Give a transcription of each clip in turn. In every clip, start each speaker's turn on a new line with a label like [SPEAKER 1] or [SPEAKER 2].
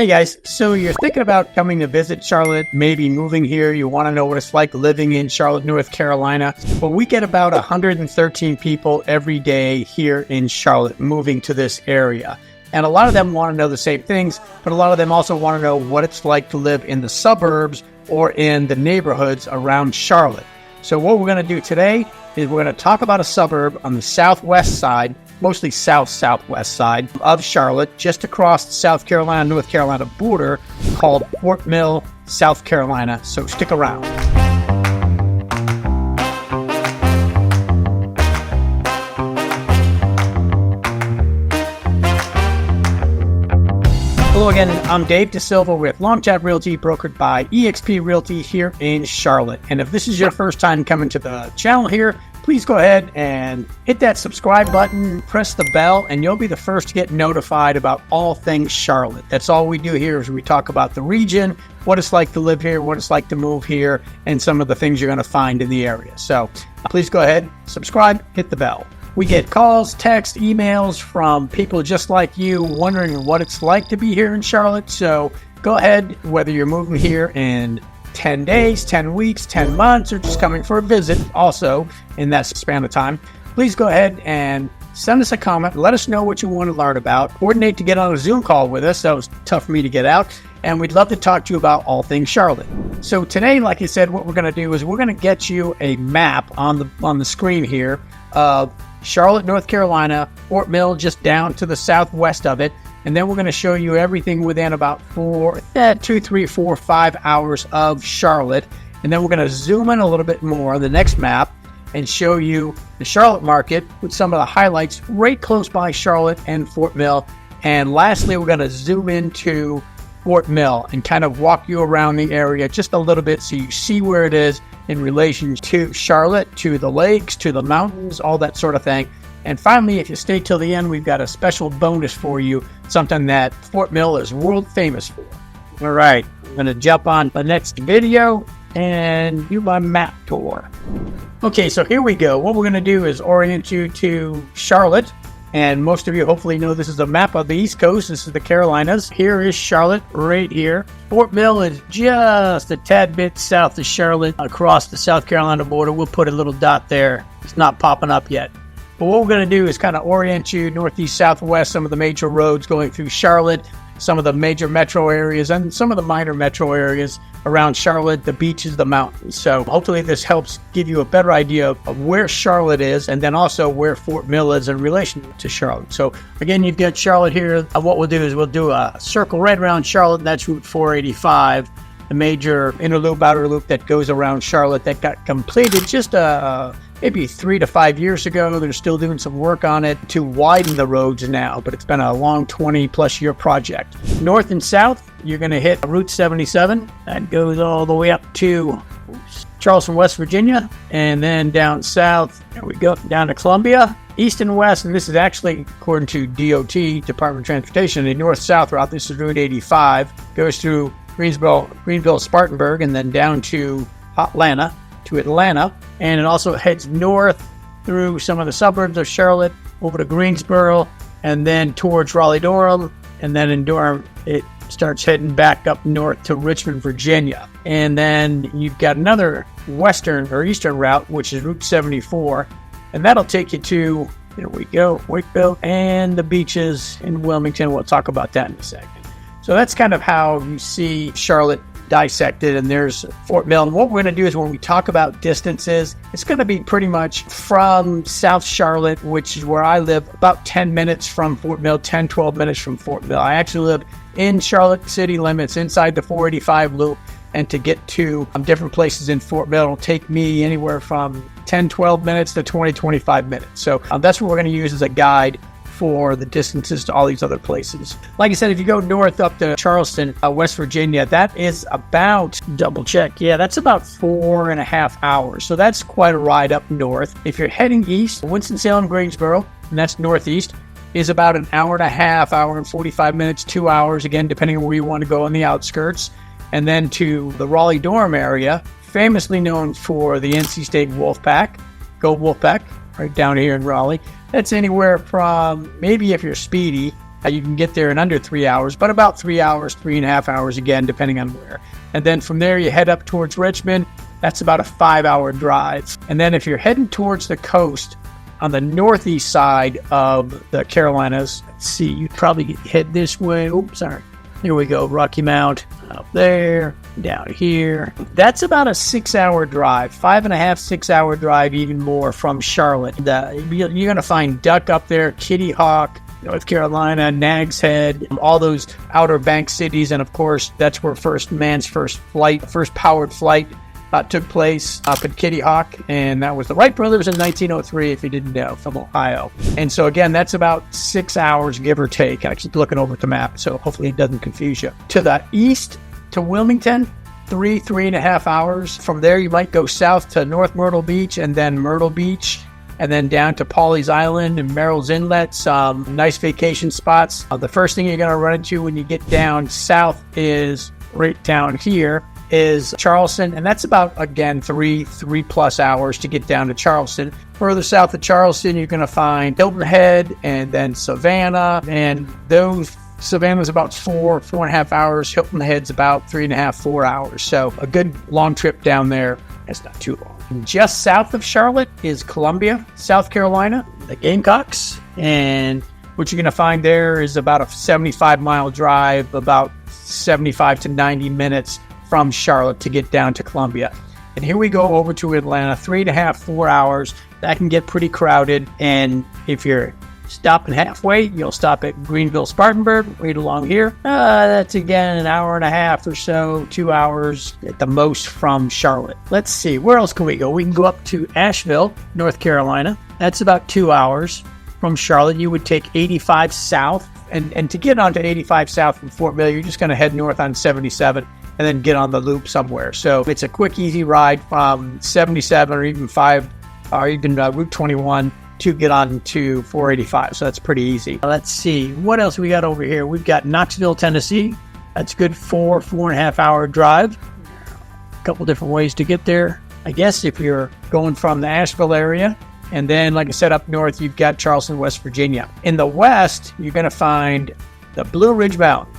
[SPEAKER 1] Hey guys, so you're thinking about coming to visit Charlotte, maybe moving here, you want to know what it's like living in Charlotte, North Carolina. Well, we get about 113 people every day here in Charlotte moving to this area. And a lot of them want to know the same things, but a lot of them also want to know what it's like to live in the suburbs or in the neighborhoods around Charlotte. So what we're going to do today is we're going to talk about a suburb on the southwest side, mostly southwest side of Charlotte, just across the South Carolina-North Carolina border, called Fort Mill, South Carolina. So stick around. Hello again, I'm Dave DeSilva with Long Chat Realty, brokered by eXp Realty here in Charlotte. And if this is your first time coming to the channel here, please go ahead and hit that subscribe button, press the bell, and you'll be the first to get notified about all things Charlotte. That's all we do here is we talk about the region, what it's like to live here, what it's like to move here, and some of the things you're going to find in the area. So please go ahead, subscribe, hit the bell. We get calls, texts, emails from people just like you wondering what it's like to be here in Charlotte. So go ahead, whether you're moving here in 10 days, 10 weeks, 10 months, or just coming for a visit also in that span of time, please go ahead and send us a comment. Let us know what you want to learn about. Coordinate to get on a Zoom call with us. That was tough for me to get out. And we'd love to talk to you about all things Charlotte. So today, like I said, what we're going to do is we're going to get you a map on the screen here of Charlotte, North Carolina, Fort Mill, just down to the southwest of it. And then we're going to show you everything within about 2, 3, 4, 5 hours of Charlotte. And then we're going to zoom in a little bit more on the next map and show you the Charlotte market with some of the highlights right close by Charlotte and Fort Mill. And lastly, we're going to zoom into Fort Mill and kind of walk you around the area just a little bit so you see where it is in relation to Charlotte, to the lakes, to the mountains, all that sort of thing. And finally, if you stay till the end, we've got a special bonus for you, something that Fort Mill is world famous for. All right, I'm going to jump on the next video and do my map tour. Okay, so here we go. What we're going to do is orient you to Charlotte. And most of you hopefully know this is a map of the East Coast. This is the Carolinas. Here is Charlotte right here. Fort Mill is just a tad bit south of Charlotte across the South Carolina border. We'll put a little dot there. It's not popping up yet. But what we're going to do is kind of orient you northeast, southwest, some of the major roads going through Charlotte, some of the major metro areas, and some of the minor metro areas around Charlotte, the beaches, the mountains. So hopefully this helps give you a better idea of where Charlotte is and then also where Fort Mill is in relation to Charlotte. So again, you've got Charlotte here. What we'll do is we'll do a circle right around Charlotte, and that's Route 485, the major inner loop, outer loop that goes around Charlotte that got completed just maybe 3 to 5 years ago. They're still doing some work on it to widen the roads now, but it's been a long 20-plus year project. North and south, you're going to hit Route 77. That goes all the way up to Charleston, West Virginia. And then down south, there we go, down to Columbia. East and west, and this is actually, according to DOT, Department of Transportation, the north-south route. This is Route 85. Goes through Greenville, Spartanburg, and then down to Atlanta. And it also heads north through some of the suburbs of Charlotte over to Greensboro and then towards Raleigh-Durham, and then in Durham it starts heading back up north to Richmond, Virginia. And then you've got another western or eastern route, which is Route 74, and that'll take you to, there we go, Wakeville and the beaches in Wilmington. We'll talk about that in a second. So that's kind of how you see Charlotte dissected, and there's Fort Mill. And what we're going to do is when we talk about distances, it's going to be pretty much from South Charlotte, which is where I live, about 10 minutes from Fort Mill, 10, 12 minutes from Fort Mill. I actually live in Charlotte city limits inside the 485 loop, and to get to different places in Fort Mill, it'll take me anywhere from 10, 12 minutes to 20, 25 minutes. So that's what we're going to use as a guide for the distances to all these other places. Like I said, if you go north up to Charleston, West Virginia, that is about, double check, yeah, that's about 4.5 hours. So that's quite a ride up north. If you're heading east, Winston-Salem, Greensboro, and that's northeast, is about an hour and a half, hour and 45 minutes, 2 hours, again, depending on where you want to go on the outskirts. And then to the Raleigh-Durham area, famously known for the NC State Wolfpack, go Wolfpack, right down here in Raleigh. That's anywhere from, maybe if you're speedy, You can get there in under 3 hours, but about 3 hours, 3.5 hours again, depending on where. And then from there, you head up towards Richmond. That's about a 5-hour drive. And then if you're heading towards the coast on the northeast side of the Carolinas, let's see, you probably head this way. Oops, sorry. Here we go. Rocky Mount up there, down here. That's about a 6-hour drive, 5.5, 6-hour drive, even more from Charlotte. You're going to find Duck up there, Kitty Hawk, North Carolina, Nag's Head, all those Outer Banks cities. And of course, that's where first powered flight took place up at Kitty Hawk, and that was the Wright brothers in 1903, if you didn't know, from Ohio. And so again, that's about 6 hours, give or take. I keep looking over at the map, so hopefully it doesn't confuse you. To the east, to Wilmington, 3.5 hours. From there, you might go south to North Myrtle Beach, and then Myrtle Beach, and then down to Pawleys Island and Merrill's Inlet, some nice vacation spots. The first thing you're going to run into when you get down south is right down here, is Charleston, and that's about, again, three plus hours to get down to Charleston. Further south of Charleston, you're going to find Hilton Head and then Savannah, and Savannah's about 4.5 hours. Hilton Head's about 3.5, 4 hours. So a good long trip down there. It's not too long. Just south of Charlotte is Columbia, South Carolina, the Gamecocks, and what you're going to find there is about a 75-mile drive, about 75 to 90 minutes from Charlotte to get down to Columbia. And here we go over to Atlanta, 3.5, 4 hours. That can get pretty crowded. And if you're stopping halfway, you'll stop at Greenville, Spartanburg, right along here. That's again an hour and a half or so, 2 hours at the most from Charlotte. Let's see, where else can we go? We can go up to Asheville, North Carolina. That's about 2 hours from Charlotte. You would take 85 south. And to get onto 85 south from Fort Mill, you're just going to head north on 77. And then get on the loop somewhere. So it's a quick, easy ride from 77 or even Route 21 to get on to 485. So that's pretty easy. Let's see, what else we got over here? We've got Knoxville, Tennessee. That's good 4.5 hour drive. A couple different ways to get there. I guess if you're going from the Asheville area. And then, like I said, up north, you've got Charleston, West Virginia. In the west, you're going to find the Blue Ridge Mountains.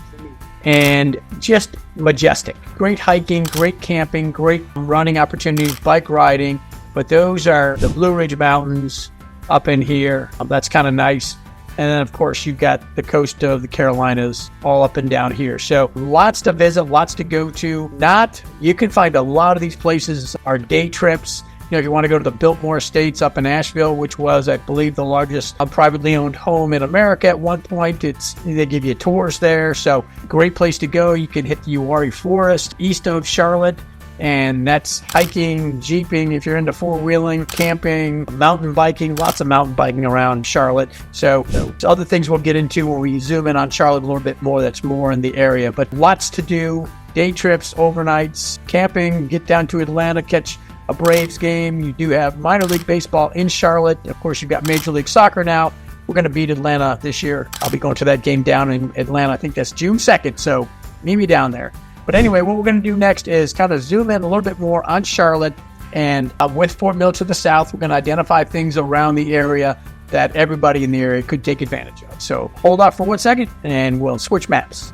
[SPEAKER 1] And just majestic. Great hiking, great camping, great running opportunities, bike riding. But those are the Blue Ridge Mountains up in here. That's kind of nice. And then, of course, you've got the coast of the Carolinas all up and down here. So lots to visit, lots to go to. You can find a lot of these places are day trips. You know, if you want to go to the Biltmore Estates up in Asheville, which was, I believe, the largest privately owned home in America at one point, they give you tours there. So great place to go. You can hit the Uwharrie Forest east of Charlotte, and that's hiking, jeeping, if you're into four-wheeling, camping, mountain biking, lots of mountain biking around Charlotte. So other things we'll get into when we zoom in on Charlotte a little bit more. That's more in the area, but lots to do. Day trips, overnights, camping, get down to Atlanta, catch a Braves game. You do have minor league baseball in Charlotte. Of course, you've got Major League Soccer now. We're going to beat Atlanta this year. I'll be going to that game down in Atlanta. I think that's June 2nd, so meet me down there. But anyway, what we're going to do next is kind of zoom in a little bit more on Charlotte, and with Fort Mill to the south, we're going to identify things around the area that everybody in the area could take advantage of. So hold off for 1 second, and we'll switch maps.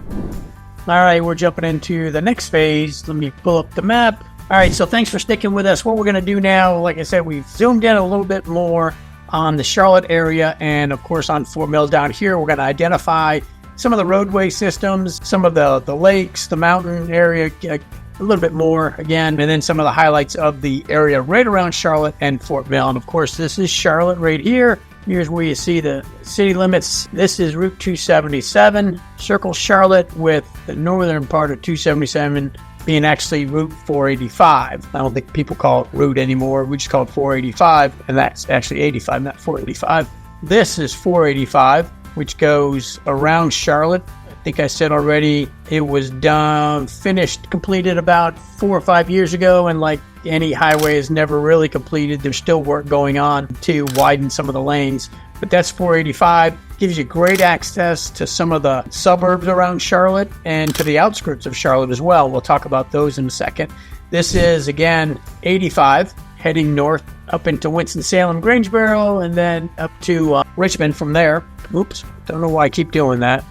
[SPEAKER 1] All right, we're jumping into the next phase. Let me pull up the map. All right, so thanks for sticking with us. What we're going to do now, like I said, we've zoomed in a little bit more on the Charlotte area, and of course on Fort Mill down here. We're going to identify some of the roadway systems, some of the lakes, the mountain area, a little bit more again, and then some of the highlights of the area right around Charlotte and Fort Mill. And of course, this is Charlotte right here. Here's where you see the city limits. This is Route 277. Circle Charlotte with the northern part of 277 being actually Route 485. I don't think people call it Route anymore. We just call it 485, and that's actually 85, not 485. This is 485, which goes around Charlotte. I think I said already it was completed about 4 or 5 years ago, and like any highway is never really completed. There's still work going on to widen some of the lanes, but that's 485. Gives you great access to some of the suburbs around Charlotte and to the outskirts of Charlotte as well. We'll talk about those in a second. This is, again, 85 heading north up into Winston-Salem, Greensboro, and then up to Richmond from there. Oops, don't know why I keep doing that.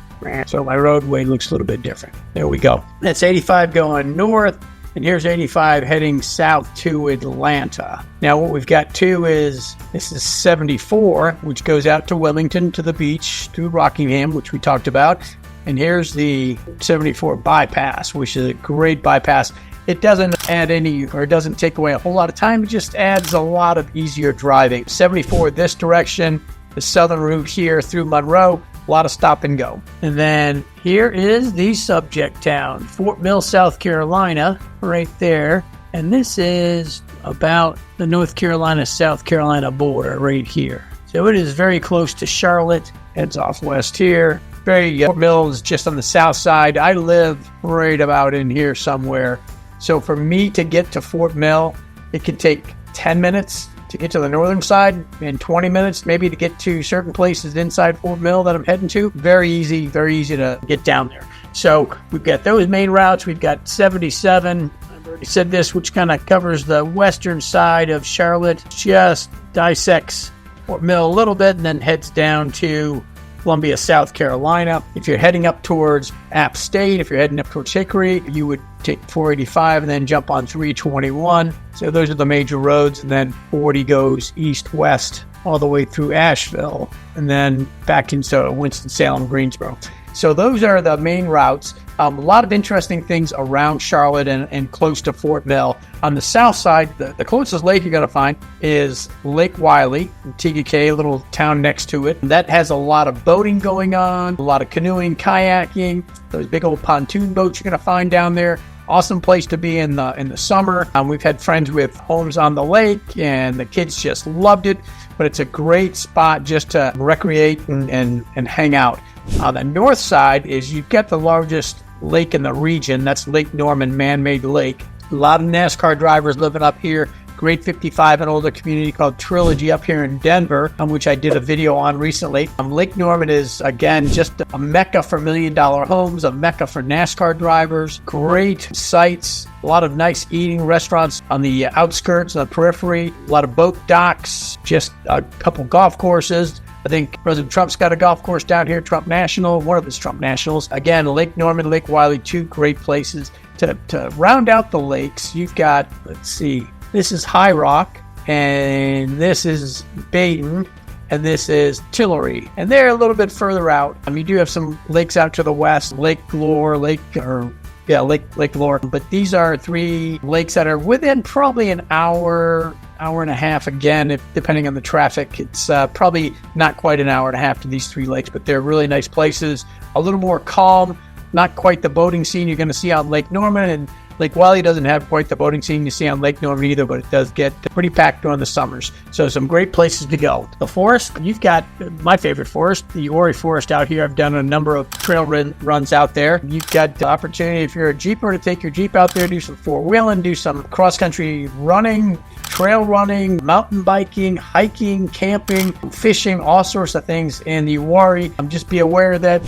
[SPEAKER 1] So my roadway looks a little bit different. There we go. That's 85 going north, and here's 85 heading south to Atlanta. Now what we've got too is, this is 74, which goes out to Wilmington, to the beach, through Rockingham, which we talked about. And here's the 74 bypass, which is a great bypass. It doesn't add any, or it doesn't take away a whole lot of time. It just adds a lot of easier driving. 74 this direction, the southern route here through Monroe, a lot of stop and go. And then here is the subject town, Fort Mill, South Carolina, right there. And this is about the North Carolina-South Carolina border right here. So it is very close to Charlotte, heads off west here. Fort Mill is just on the south side. I live right about in here somewhere. So for me to get to Fort Mill, it could take 10 minutes to get to the northern side and 20 minutes maybe to get to certain places inside Fort Mill that I'm heading to. Very easy to get down there. So we've got those main routes. We've got 77. I've already said this, which kind of covers the western side of Charlotte, just dissects Fort Mill a little bit and then heads down to Columbia, South Carolina. If you're heading up towards App State, if you're heading up towards Hickory, you would take 485 and then jump on 321. So those are the major roads. And then 40 goes east-west all the way through Asheville and then back into Winston-Salem, Greensboro. So those are the main routes. A lot of interesting things around Charlotte and close to Fort Mill. On the south side, the closest lake you're going to find is Lake Wylie, TGK, a little town next to it. That has a lot of boating going on, a lot of canoeing, kayaking, those big old pontoon boats you're going to find down there. Awesome place to be in the summer. We've had friends with homes on the lake, and the kids just loved it. But it's a great spot just to recreate and hang out. On the north side is you've got the largest lake in the region. That's Lake Norman, man-made lake. A lot of NASCAR drivers living up here. Great 55 and older community called Trilogy up here in Denver, which I did a video on recently. Lake Norman is, again, just a mecca for million-dollar homes, a mecca for NASCAR drivers. Great sights, a lot of nice eating restaurants on the outskirts, on the periphery, a lot of boat docks, just a couple golf courses. I think President Trump's got a golf course down here, Trump National, one of his Trump Nationals. Again, Lake Norman, Lake Wylie, two great places. To round out the lakes, you've got, let's see, this is High Rock, and this is Baden, and this is Tillery. And they're a little bit further out. You do have some lakes out to the west, Lake Lore, Lake Lore. But these are three lakes that are within probably an hour and a half. Again, depending on the traffic, it's probably not quite an hour and a half to these three lakes, but they're really nice places. A little more calm, not quite the boating scene you're going to see on Lake Norman, and Lake Wylie doesn't have quite the boating scene you see on Lake Norman either, but it does get pretty packed during the summers. So some great places to go. The forest, you've got my favorite forest, the Ori Forest out here. I've done a number of trail runs out there. You've got the opportunity, if you're a Jeeper, to take your Jeep out there, do some four-wheeling, do some cross-country running, trail running, mountain biking, hiking, camping, fishing, all sorts of things in the Ori. Just be aware that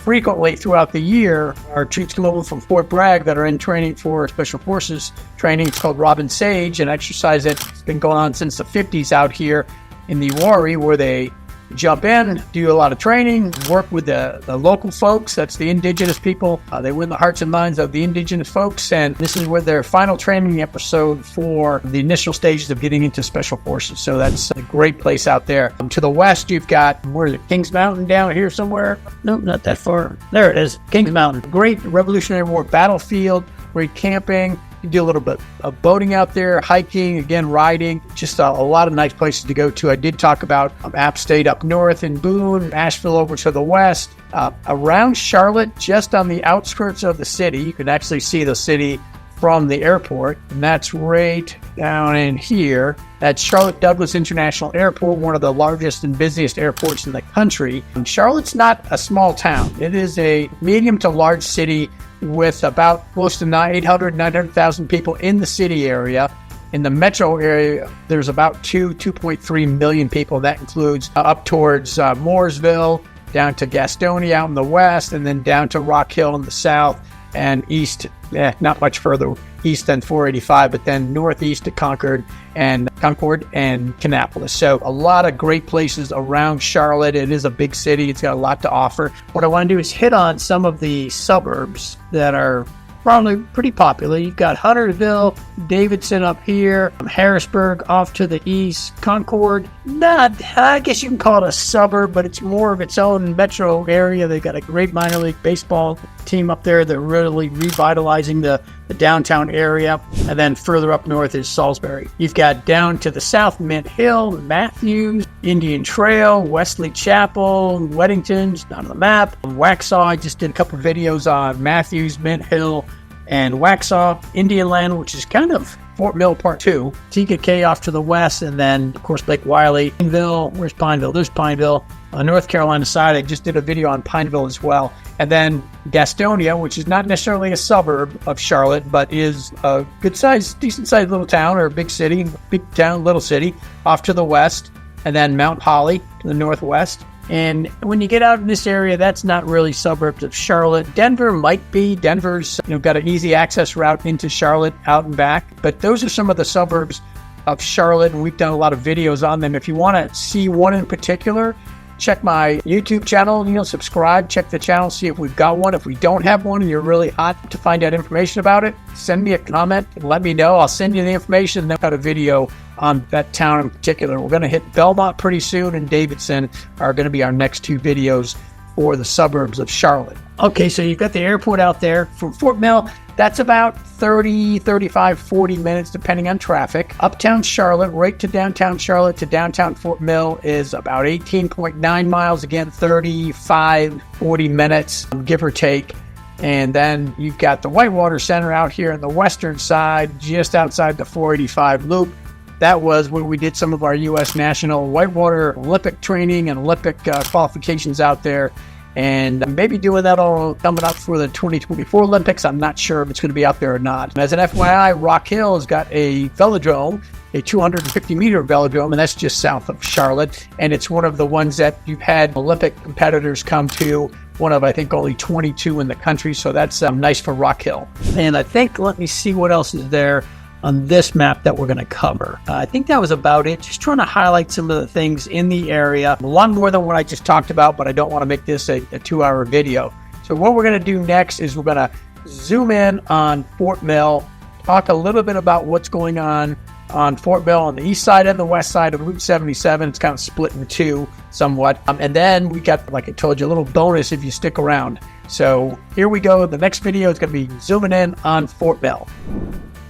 [SPEAKER 1] frequently throughout the year, our troops come over from Fort Bragg that are in training for Special Forces training. It's called Robin Sage, an exercise that's been going on since the 50s out here in the Ori, where they jump in, do a lot of training, work with the local folks. That's the indigenous people. They win the hearts and minds of the indigenous folks, and this is where their final training episode for the initial stages of getting into Special Forces. So that's a great place out there. To the west, you've got, where is it, Kings Mountain down here somewhere? No, not that far. There it is, Kings Mountain. Great Revolutionary War battlefield, great camping. You do a little bit of boating out there, hiking, again, riding, just a lot of nice places to go to. I did talk about App State up north in Boone, Asheville over to the west. Around Charlotte, just on the outskirts of the city, you can actually see the city from the airport, and that's right down in here. That's Charlotte Douglas International Airport, one of the largest and busiest airports in the country. And Charlotte's not a small town. It is a medium to large city with about close to 900,000 people in the city area. In the metro area, there's about 2.3 million people. That includes up towards Mooresville, down to Gastonia out in the west, and then down to Rock Hill in the south. and east, not much further east than 485, but then northeast to Concord and Kannapolis. So a lot of great places around Charlotte. It is a big city. It's got a lot to offer. What I want to do is hit on some of the suburbs that are probably pretty popular. You've got Huntersville, Davidson up here, Harrisburg off to the east, Concord. I guess you can call it a suburb, but it's more of its own metro area. They've got a great minor league baseball team up there. They're really revitalizing the downtown area. And then further up north is Salisbury. You've got down to the south, Mint Hill, Matthews, Indian Trail, Wesley Chapel, Weddington's not on the map. Waxhaw, I just did a couple videos on Matthews, Mint Hill, and Waxhaw. Indian Land, which is kind of Fort Mill Part 2. TKK off to the west, and then, of course, Lake Wiley. Pineville, where's Pineville? There's Pineville. On North Carolina side, I just did a video on Pineville as well. And then Gastonia, which is not necessarily a suburb of Charlotte, but is a good-sized, decent-sized little town, or a big city, big town, little city, off to the west. And then Mount Holly to the northwest. And when you get out in this area, that's not really suburbs of Charlotte. Denver might be. Denver's got an easy access route into Charlotte, out and back. But those are some of the suburbs of Charlotte, and we've done a lot of videos on them. If you want to see one in particular, check my YouTube channel, subscribe, check the channel, see if we've got one. If we don't have one and you're really hot to find out information about it, send me a comment and let me know. I'll send you the information, and then I've got a video on that town in particular. We're going to hit Belmont pretty soon, and Davidson are going to be our next two videos for the suburbs of Charlotte. Okay, so you've got the airport out there. From Fort Mill, that's about 30, 35, 40 minutes, depending on traffic. Uptown Charlotte, right to downtown Charlotte to downtown Fort Mill is about 18.9 miles. Again, 35, 40 minutes, give or take. And then you've got the Whitewater Center out here on the western side, just outside the 485 loop. That was where we did some of our U.S. National Whitewater Olympic training and Olympic qualifications out there. And maybe doing that all coming up for the 2024 Olympics. I'm not sure if it's going to be out there or not. As an FYI, Rock Hill has got a velodrome, a 250-meter velodrome, and that's just south of Charlotte. And it's one of the ones that you've had Olympic competitors come to. One of, I think, only 22 in the country. So that's nice for Rock Hill. And I think, let me see what else is there on this map that we're going to cover. I think that was about it. Just trying to highlight some of the things in the area. A lot more than what I just talked about, but I don't want to make this a 2-hour video. So what we're going to do next is we're going to zoom in on Fort Mill, talk a little bit about what's going on Fort Mill on the east side and the west side of Route 77. It's kind of split in two somewhat. And then we got, like I told you, a little bonus if you stick around. So here we go. The next video is going to be zooming in on Fort Mill.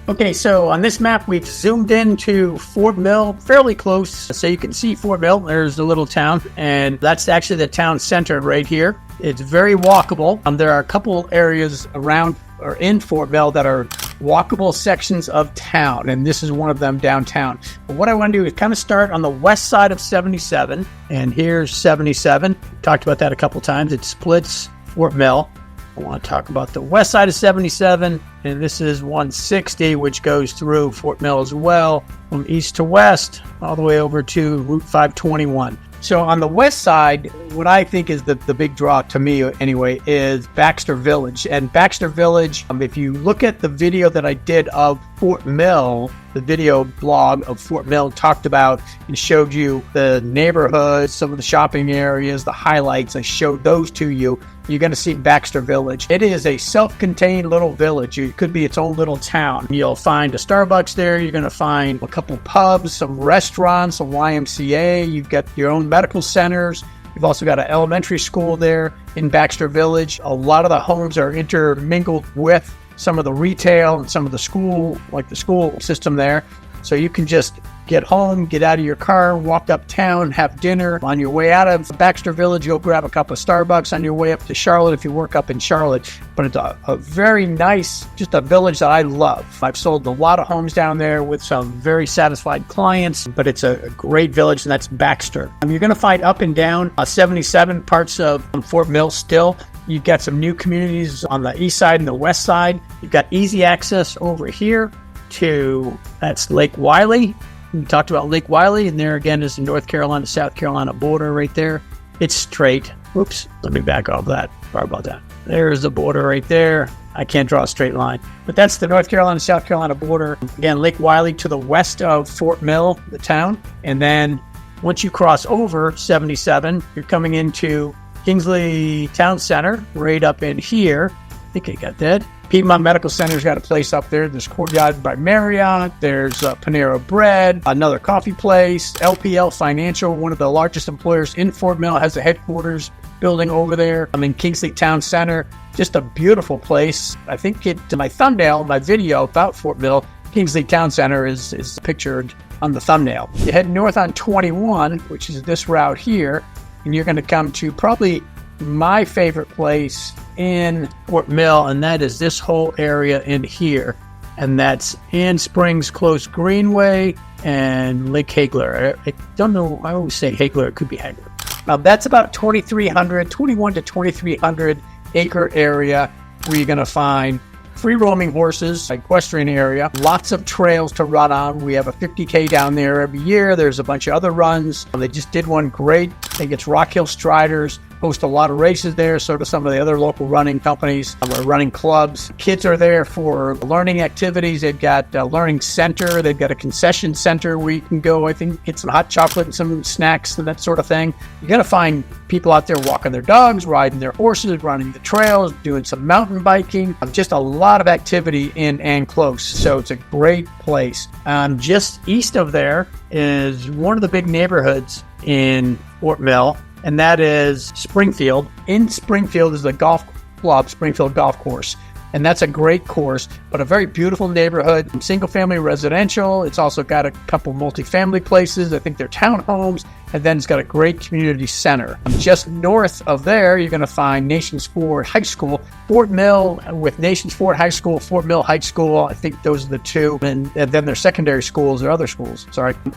[SPEAKER 1] Okay, so on this map, we've zoomed into Fort Mill, fairly close. So you can see Fort Mill, there's the little town, and that's actually the town center right here. It's very walkable. There are a couple areas around or in Fort Mill that are walkable sections of town, and this is one of them downtown. But what I want to do is kind of start on the west side of 77, and here's 77. Talked about that a couple times. It splits Fort Mill. I want to talk about the west side of 77, and this is 160, which goes through Fort Mill as well, from east to west, all the way over to Route 521. So on the west side, what I think is the big draw to me anyway is Baxter Village. And Baxter Village, if you look at the video that I did of Fort Mill, the video blog of Fort Mill talked about and showed you the neighborhoods, some of the shopping areas, the highlights. I showed those to you. You're going to see Baxter Village. It is a self-contained little village. It could be its own little town. You'll find a Starbucks there. You're going to find a couple pubs, some restaurants, a YMCA. You've got your own medical centers. You've also got an elementary school there in Baxter Village. A lot of the homes are intermingled with some of the retail and some of the school, like the school system there. So you can just get home, get out of your car, walk uptown, have dinner. On your way out of Baxter Village, you'll grab a cup of Starbucks on your way up to Charlotte if you work up in Charlotte. But it's a very nice, just a village that I love. I've sold a lot of homes down there with some very satisfied clients, but it's a great village, and that's Baxter. You're going to find up and down 77 parts of Fort Mill still. You've got some new communities on the east side and the west side. You've got easy access over here to, that's Lake Wiley. We talked about Lake Wiley, and there again is the North Carolina, South Carolina border right there. It's straight. Oops, let me back off that. Sorry about that. There's the border right there. I can't draw a straight line. But that's the North Carolina-South Carolina border. Again, Lake Wiley to the west of Fort Mill, the town. And then once you cross over 77, you're coming into Kingsley Town Center, right up in here. I think I got that. Piedmont Medical Center's got a place up there. There's Courtyard by Marriott. There's Panera Bread, another coffee place. LPL Financial, one of the largest employers in Fort Mill, has a headquarters building over there. I'm in Kingsley Town Center. Just a beautiful place. I think my thumbnail, my video about Fort Mill, Kingsley Town Center is pictured on the thumbnail. You head north on 21, which is this route here, and you're going to come to probably my favorite place in Fort Mill, and that is this whole area in here. And that's Ann Springs Close Greenway and Lake Haigler. I don't know, I always say Haigler, it could be Haigler. Now that's about 21 to 2,300 acre area where you're going to find free roaming horses, equestrian area, lots of trails to run on. We have a 50K down there every year. There's a bunch of other runs. They just did one great. I think it's Rock Hill Striders. Host a lot of races there, so do some of the other local running companies or running clubs. Kids are there for learning activities. They've got a learning center. They've got a concession center where you can go, I think, get some hot chocolate and some snacks and that sort of thing. You're going to find people out there walking their dogs, riding their horses, running the trails, doing some mountain biking. Just a lot of activity in Ann Close, so it's a great place. Just east of there is one of the big neighborhoods in Fort Mill, and that is Springfield. In Springfield is the golf club, Springfield Golf Course. And that's a great course, but a very beautiful neighborhood, single-family residential. It's also got a couple multifamily places. I think they're townhomes. And then it's got a great community center. Just north of there, you're going to find Nations Ford High School. Fort Mill with Nations Ford High School, Fort Mill High School, I think those are the two. And then their secondary schools or other schools,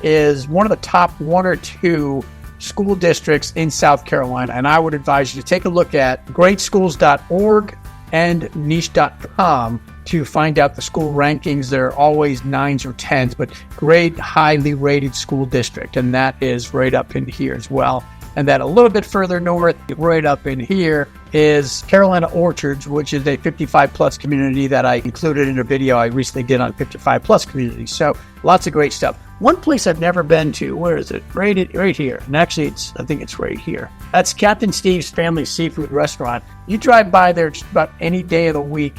[SPEAKER 1] is one of the top one or two school districts in South Carolina. And I would advise you to take a look at greatschools.org and niche.com to find out the school rankings. They're always 9s or 10s, but great, highly rated school district. And that is right up in here as well. And then a little bit further north, right up in here, is Carolina Orchards, which is a 55-plus community that I included in a video I recently did on 55-plus communities. So lots of great stuff. One place I've never been to, where is it? Right here. And actually, I think it's right here. That's Captain Steve's Family Seafood Restaurant. You drive by there just about any day of the week,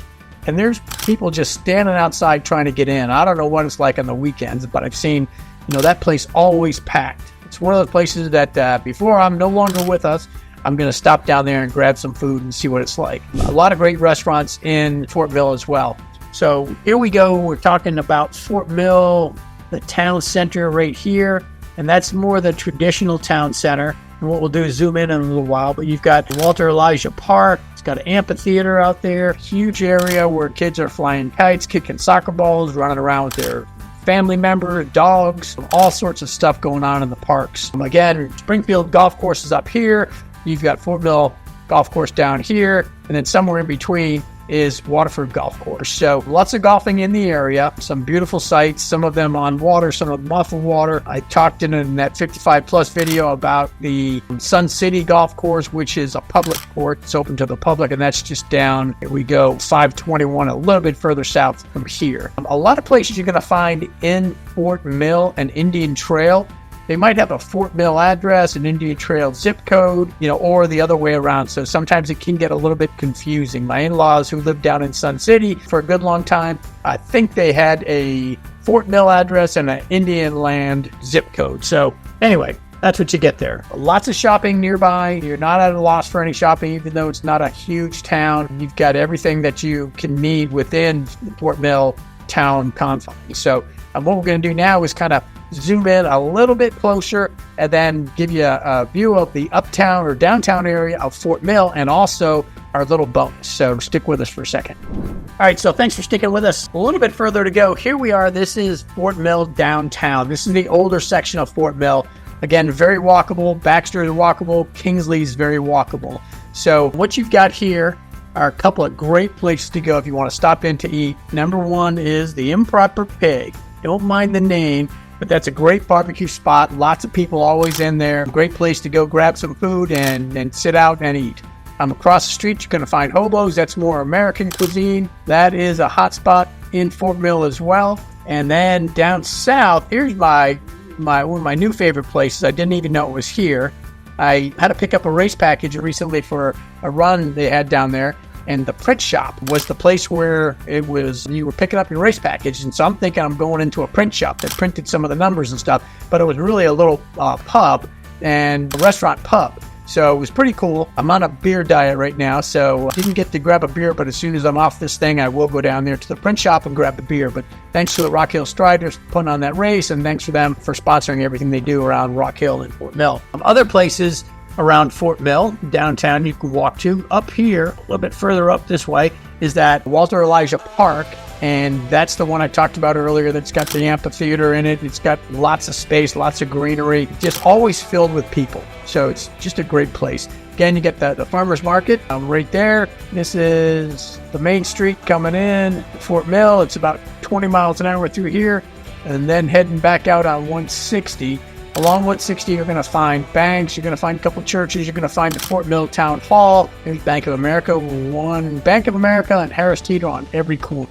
[SPEAKER 1] and there's people just standing outside trying to get in. I don't know what it's like on the weekends, but I've seen, that place always packed. It's one of those places that before I'm no longer with us, I'm going to stop down there and grab some food and see what it's like. A lot of great restaurants in Fort Mill as well. So here we go. We're talking about Fort Mill, the town center right here, and that's more the traditional town center. And what we'll do is zoom in a little while, but you've got Walter Elijah Park. It's got an amphitheater out there, huge area where kids are flying kites, kicking soccer balls, running around with their family members, dogs, all sorts of stuff going on in the parks. Again, Springfield Golf Course is up here. You've got Fort Mill Golf Course down here, and then somewhere in between is Waterford Golf Course. So lots of golfing in the area, some beautiful sites, some of them on water, some of them off of water. I talked in that 55-plus video about the Sun City Golf Course, which is a public course. It's open to the public, and that's just down, here we go, 521, a little bit further south from here. A lot of places you're going to find in Fort Mill and Indian Trail, they might have a Fort Mill address, an Indian Trail zip code, or the other way around. So sometimes it can get a little bit confusing. My in-laws who lived down in Sun City for a good long time, I think they had a Fort Mill address and an Indian Land zip code. So anyway, that's what you get there. Lots of shopping nearby. You're not at a loss for any shopping, even though it's not a huge town. You've got everything that you can need within Fort Mill town confines. So what we're going to do now is kind of zoom in a little bit closer and then give you a view of the uptown or downtown area of Fort Mill and also our little bonus. So stick with us for a second. All right, so thanks for sticking with us. A little bit further to go. Here we are. This is Fort Mill downtown. This is the older section of Fort Mill. Again, very walkable. Baxter is walkable. Kingsley is very walkable. So what you've got here are a couple of great places to go if you want to stop in to eat. Number one is the Improper Pig. Don't mind the name, but that's a great barbecue spot. Lots of people always in there. Great place to go grab some food and sit out and eat. Across the street, you're going to find Hobo's. That's more American cuisine. That is a hot spot in Fort Mill as well. And then down south, here's one of my new favorite places. I didn't even know it was here. I had to pick up a race package recently for a run they had down there. And the print shop was the place where you were picking up your race package. And so I'm thinking I'm going into a print shop that printed some of the numbers and stuff. But it was really a little pub and a restaurant pub. So it was pretty cool. I'm on a beer diet right now, so I didn't get to grab a beer, but as soon as I'm off this thing, I will go down there to the print shop and grab the beer. But thanks to the Rock Hill Striders for putting on that race, and thanks for them for sponsoring everything they do around Rock Hill and Fort Mill. Other places around Fort Mill, downtown, you can walk to. Up here, a little bit further up this way, is that Walter Elijah Park. And that's the one I talked about earlier that's got the amphitheater in it. It's got lots of space, lots of greenery, just always filled with people. So it's just a great place. Again, you get the farmer's market right there. This is the main street coming in, Fort Mill. It's about 20 miles an hour through here. And then heading back out on 160. Along 160, you're going to find banks. You're going to find a couple churches. You're going to find the Fort Mill Town Hall. There's Bank of America, one Bank of America and Harris Teeter on every corner.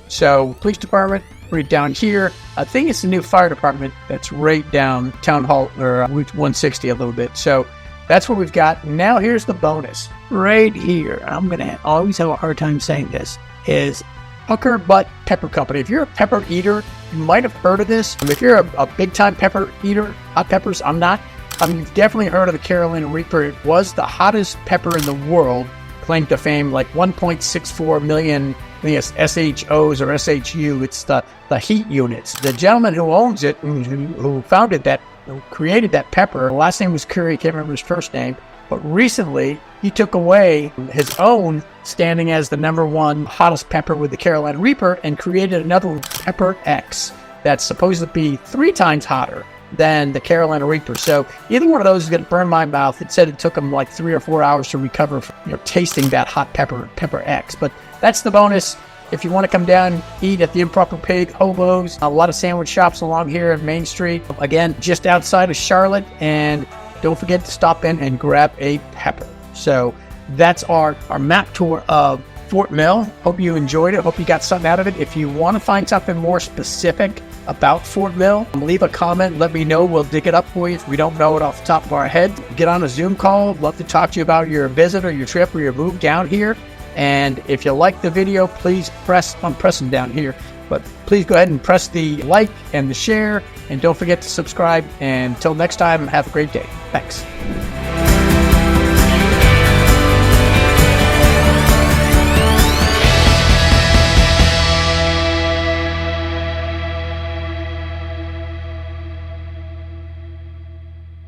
[SPEAKER 1] So, police department, right down here. I think it's the new fire department that's right down Town Hall, or Route 160 a little bit. So, that's what we've got. Now, here's the bonus. Right here, I'm going to always have a hard time saying this, is Puckerbutt Pepper Company. If you're a pepper eater, you might have heard of this. If you're a big-time pepper eater, hot peppers, I'm not. You've definitely heard of the Carolina Reaper. It was the hottest pepper in the world, claimed to fame, like 1.64 million, I think it's SHOs or SHU. It's the heat units. The gentleman who owns it, who founded that, who created that pepper, the last name was Curry, I can't remember his first name, but recently he took away his own standing as the #1 hottest pepper with the Carolina Reaper and created another Pepper X that's supposed to be 3 times hotter than the Carolina Reaper. So either one of those is going to burn my mouth. It said it took him like 3 or 4 hours to recover from tasting that hot Pepper X. But that's the bonus. If you want to come down, eat at the Improper Pig, Hobo's, a lot of sandwich shops along here at Main Street. Again, just outside of Charlotte. And don't forget to stop in and grab a pepper. So that's our map tour of Fort Mill. Hope you enjoyed it. Hope you got something out of it. If you want to find something more specific about Fort Mill, leave a comment. Let me know. We'll dig it up for you if we don't know it off the top of our head. Get on a Zoom call. Love to talk to you about your visit or your trip or your move down here. And if you like the video, please I'm pressing down here, but please go ahead and press the like and the share. And don't forget to subscribe. And until next time, have a great day. Thanks.